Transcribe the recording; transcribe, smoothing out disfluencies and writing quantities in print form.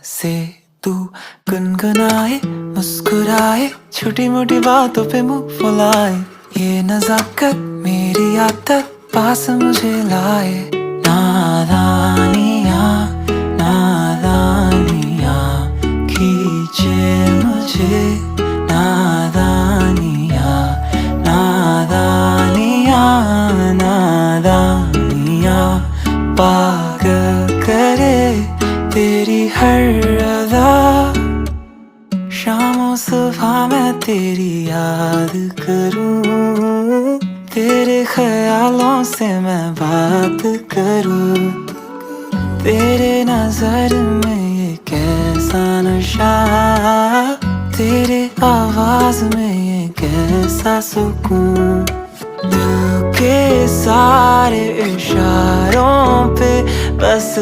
से तू गुनगुनाए, मुस्कुराए, छोटी मोटी बातों पे मुंह फुलाए। ये नजाकत मेरी आदत पास मुझे लाए। नादानियाँ नादानियाँ खींचे मुझे। नादानियाँ नादानियाँ नादानियाँ पागल करे तेरी हर अदा। शामों सुबह मैं तेरी याद करूं, तेरे ख्यालों से मैं बात करूं। तेरे नजर में ये कैसा नशा, तेरे आवाज में ये कैसा सुकून। दिल के सारे इशारों पे बस